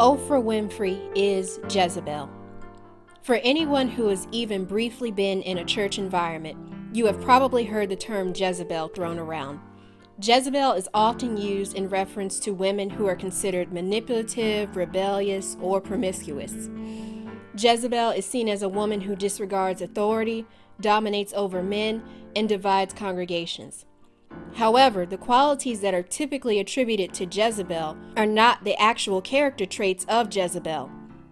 Oprah Winfrey is Jezebel. For anyone who has even briefly been in a church environment, you have probably heard the term Jezebel thrown around. Jezebel is often used in reference to women who are considered manipulative, rebellious, or promiscuous. Jezebel is seen as a woman who disregards authority, dominates over men, and divides congregations. However, the qualities that are typically attributed to Jezebel are not the actual character traits of Jezebel.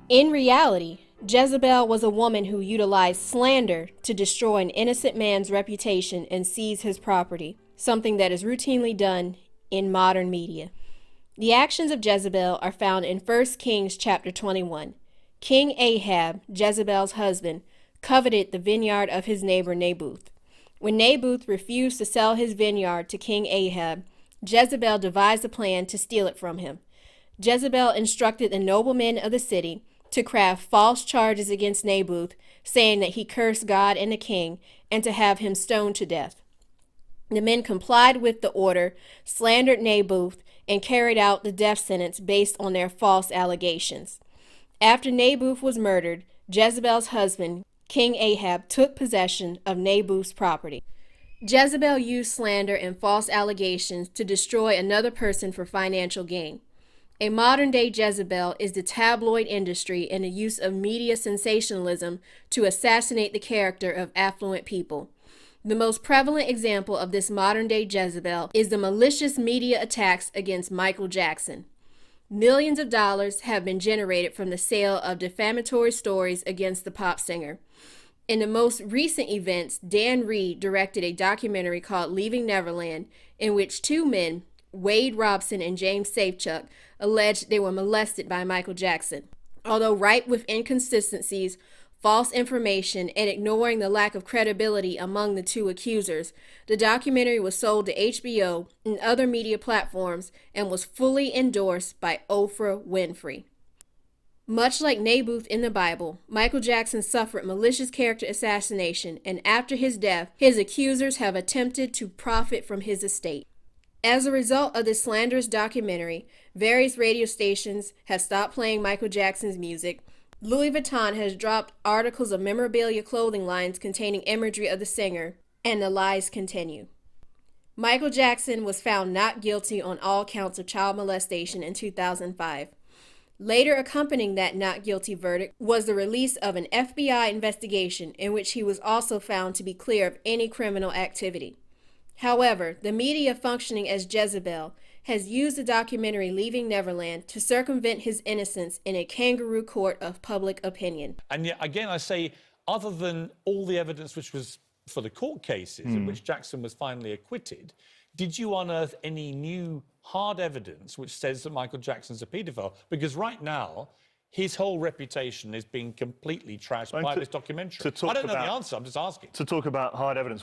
In reality, Jezebel was a woman who utilized slander to destroy an innocent man's reputation and seize his property, something that is routinely done in modern media. The actions of Jezebel are found in 1 Kings chapter 21. King Ahab, Jezebel's husband, coveted the vineyard of his neighbor Naboth. When Naboth refused to sell his vineyard to King Ahab, Jezebel devised a plan to steal it from him. Jezebel instructed the noblemen of the city to craft false charges against Naboth, saying that he cursed God and the king, and to have him stoned to death. The men complied with the order, slandered Naboth, and carried out the death sentence based on their false allegations. After Naboth was murdered, Jezebel's husband, King Ahab, took possession of Naboth's property. Jezebel used slander and false allegations to destroy another person for financial gain. A modern-day Jezebel is the tabloid industry and the use of media sensationalism to assassinate the character of affluent people. The most prevalent example of this modern-day Jezebel is the malicious media attacks against Michael Jackson. Millions of dollars have been generated from the sale of defamatory stories against the pop singer. In the most recent events, Dan Reed directed a documentary called Leaving Neverland, in which two men, Wade Robson and James Safechuck, alleged they were molested by Michael Jackson. Although ripe with inconsistencies, false information, and ignoring the lack of credibility among the two accusers, the documentary was sold to HBO and other media platforms and was fully endorsed by Oprah Winfrey. Much like Naboth in the Bible, Michael Jackson suffered malicious character assassination, and after his death, his accusers have attempted to profit from his estate. As a result of this slanderous documentary, various radio stations have stopped playing Michael Jackson's music. Louis Vuitton has dropped articles of memorabilia clothing lines containing imagery of the singer, and the lies continue. Michael Jackson was found not guilty on all counts of child molestation in 2005. Later accompanying that not guilty verdict was the release of an FBI investigation in which he was also found to be clear of any criminal activity. However, the media functioning as Jezebel has used the documentary Leaving Neverland to circumvent his innocence in a kangaroo court of public opinion. And yet, again, I say, other than all the evidence which was for the court cases in which Jackson was finally acquitted, did you unearth any new hard evidence which says that Michael Jackson's a paedophile? Because right now, his whole reputation is being completely trashed by this documentary. I don't know the answer, I'm just asking. To talk about hard evidence,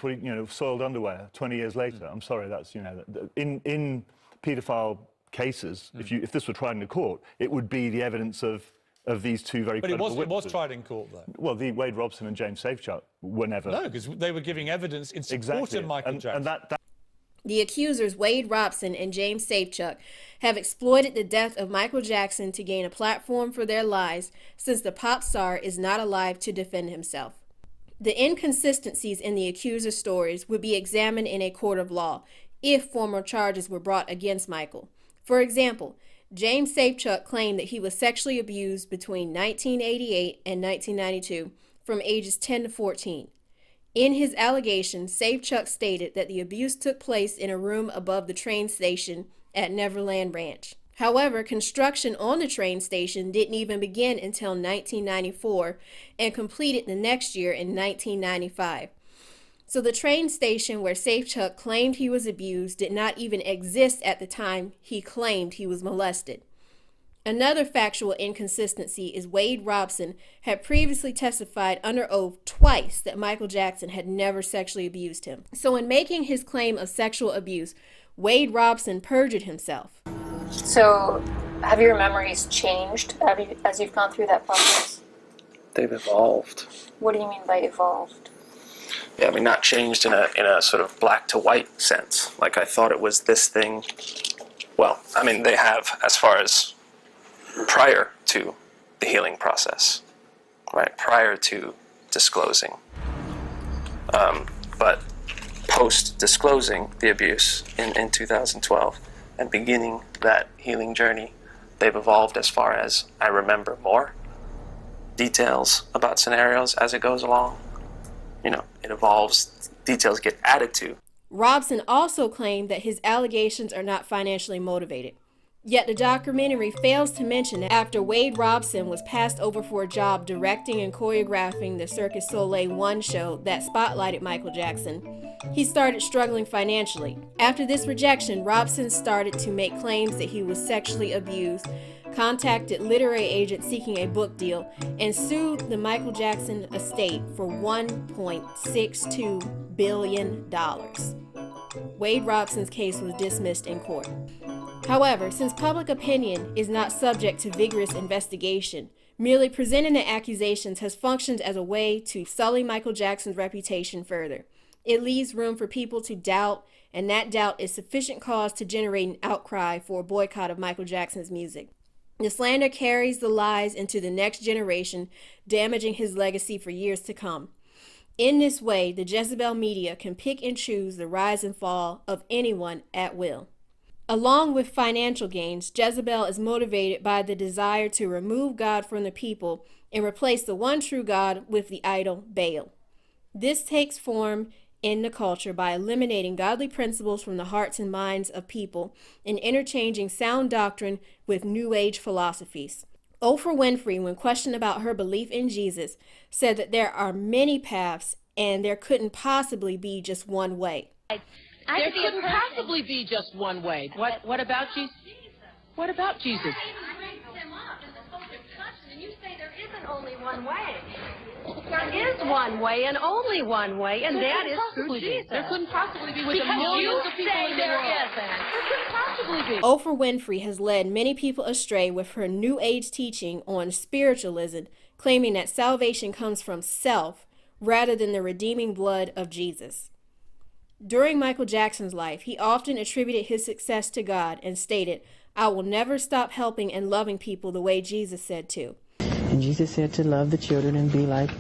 soiled underwear 20 years later, I'm sorry, that's, in paedophile cases, if this were tried in a court, it would be the evidence of these two very credible witnesses. But it was tried in court, though. Well, the Wade Robson and James Safechuck were never... No, because they were giving evidence in support of Michael Jackson. The accusers, Wade Robson and James Safechuck, have exploited the death of Michael Jackson to gain a platform for their lies, since the pop star is not alive to defend himself. The inconsistencies in the accusers' stories would be examined in a court of law if formal charges were brought against Michael. For example, James Safechuck claimed that he was sexually abused between 1988 and 1992 from ages 10 to 14. In his allegation, Safechuck stated that the abuse took place in a room above the train station at Neverland Ranch. However, construction on the train station didn't even begin until 1994 and completed the next year in 1995. So the train station where Safechuck claimed he was abused did not even exist at the time he claimed he was molested. Another factual inconsistency is Wade Robson had previously testified under oath twice that Michael Jackson had never sexually abused him. So in making his claim of sexual abuse, Wade Robson perjured himself. So have your memories changed as you've gone through that process? They've evolved. What do you mean by evolved? Yeah, I mean, not changed in a sort of black to white sense. Like I thought it was this thing. Well, I mean, they have as far as prior to the healing process, right? Prior to disclosing. But post-disclosing the abuse in 2012 and beginning that healing journey, they've evolved as far as I remember more details about scenarios as it goes along. You know, it evolves, details get added to. Robson also claimed that his allegations are not financially motivated. Yet the documentary fails to mention that after Wade Robson was passed over for a job directing and choreographing the Cirque du Soleil 1 show that spotlighted Michael Jackson, he started struggling financially. After this rejection, Robson started to make claims that he was sexually abused, contacted literary agents seeking a book deal, and sued the Michael Jackson estate for $1.62 billion. Wade Robson's case was dismissed in court. However, since public opinion is not subject to vigorous investigation, merely presenting the accusations has functioned as a way to sully Michael Jackson's reputation further. It leaves room for people to doubt, and that doubt is sufficient cause to generate an outcry for a boycott of Michael Jackson's music. The slander carries the lies into the next generation, damaging his legacy for years to come. In this way, the Jezebel media can pick and choose the rise and fall of anyone at will. Along with financial gains, Jezebel is motivated by the desire to remove God from the people and replace the one true God with the idol Baal. This takes form in the culture by eliminating godly principles from the hearts and minds of people and interchanging sound doctrine with New Age philosophies. Oprah Winfrey, when questioned about her belief in Jesus, said that there are many paths and there couldn't possibly be just one way. There couldn't possibly be just one way. What about Jesus? What about Jesus? I raised them up in the whole discussion, and you say there isn't only one way. There is one way and only one way, and that is through Jesus. There couldn't possibly be with the millions of people in the world. There couldn't possibly be. Oprah Winfrey has led many people astray with her New Age teaching on spiritualism, claiming that salvation comes from self rather than the redeeming blood of Jesus. During Michael Jackson's life, he often attributed his success to God and stated, "I will never stop helping and loving people the way Jesus said to." And Jesus said to love the children and be like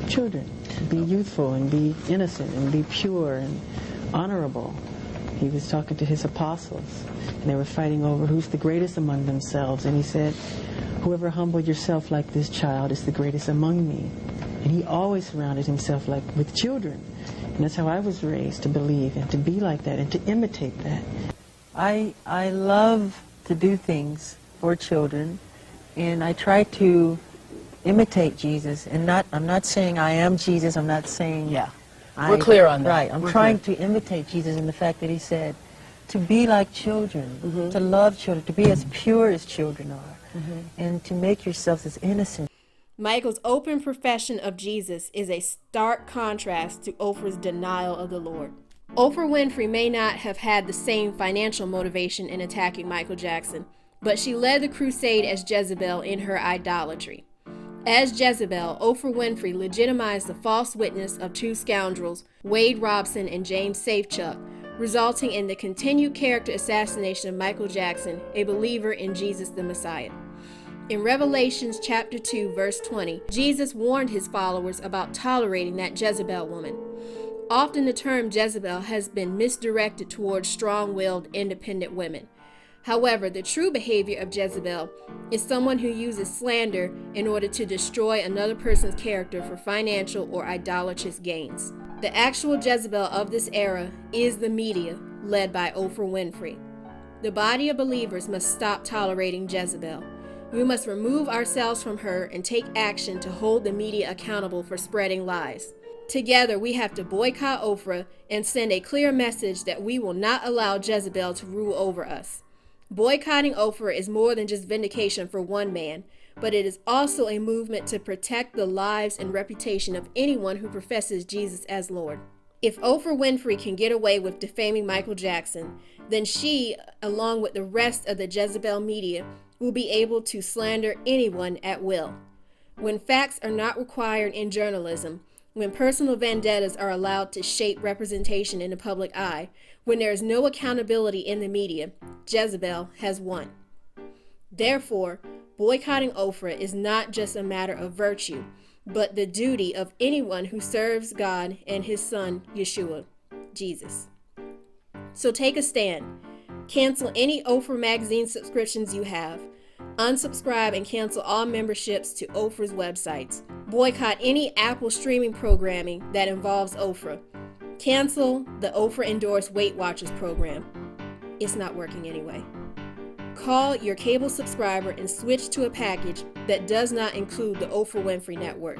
children, be youthful and be innocent and be pure and honorable. He was talking to his apostles, and they were fighting over who's the greatest among themselves. And he said, whoever humbled yourself like this child is the greatest among me. And he always surrounded himself with children. And that's how I was raised, to believe and to be like that and to imitate that. I love to do things for children, and I try to imitate Jesus. And I'm not saying I am Jesus. I'm not saying We're clear on that. Right. I'm trying to imitate Jesus in the fact that he said to be like children, to love children, to be as pure as children are, and to make yourselves as innocent. Michael's open profession of Jesus is a stark contrast to Oprah's denial of the Lord. Oprah Winfrey may not have had the same financial motivation in attacking Michael Jackson, but she led the crusade as Jezebel in her idolatry. As Jezebel, Oprah Winfrey legitimized the false witness of two scoundrels, Wade Robson and James Safechuck, resulting in the continued character assassination of Michael Jackson, a believer in Jesus the Messiah. In Revelations chapter 2, verse 20, Jesus warned his followers about tolerating that Jezebel woman. Often the term Jezebel has been misdirected towards strong-willed, independent women. However, the true behavior of Jezebel is someone who uses slander in order to destroy another person's character for financial or idolatrous gains. The actual Jezebel of this era is the media, led by Oprah Winfrey. The body of believers must stop tolerating Jezebel. We must remove ourselves from her and take action to hold the media accountable for spreading lies. Together, we have to boycott Oprah and send a clear message that we will not allow Jezebel to rule over us. Boycotting Oprah is more than just vindication for one man, but it is also a movement to protect the lives and reputation of anyone who professes Jesus as Lord. If Oprah Winfrey can get away with defaming Michael Jackson, then she, along with the rest of the Jezebel media, will be able to slander anyone at will. When facts are not required in journalism, when personal vendettas are allowed to shape representation in the public eye, when there is no accountability in the media, Jezebel has won. Therefore, boycotting Oprah is not just a matter of virtue, but the duty of anyone who serves God and his son, Yeshua, Jesus. So take a stand. Cancel any Oprah magazine subscriptions you have. Unsubscribe and cancel all memberships to Oprah's websites. Boycott any Apple streaming programming that involves Oprah. Cancel the Oprah-endorsed Weight Watchers program. It's not working anyway. Call your cable subscriber and switch to a package that does not include the Oprah Winfrey Network.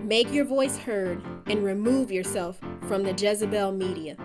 Make your voice heard and remove yourself from the Jezebel media.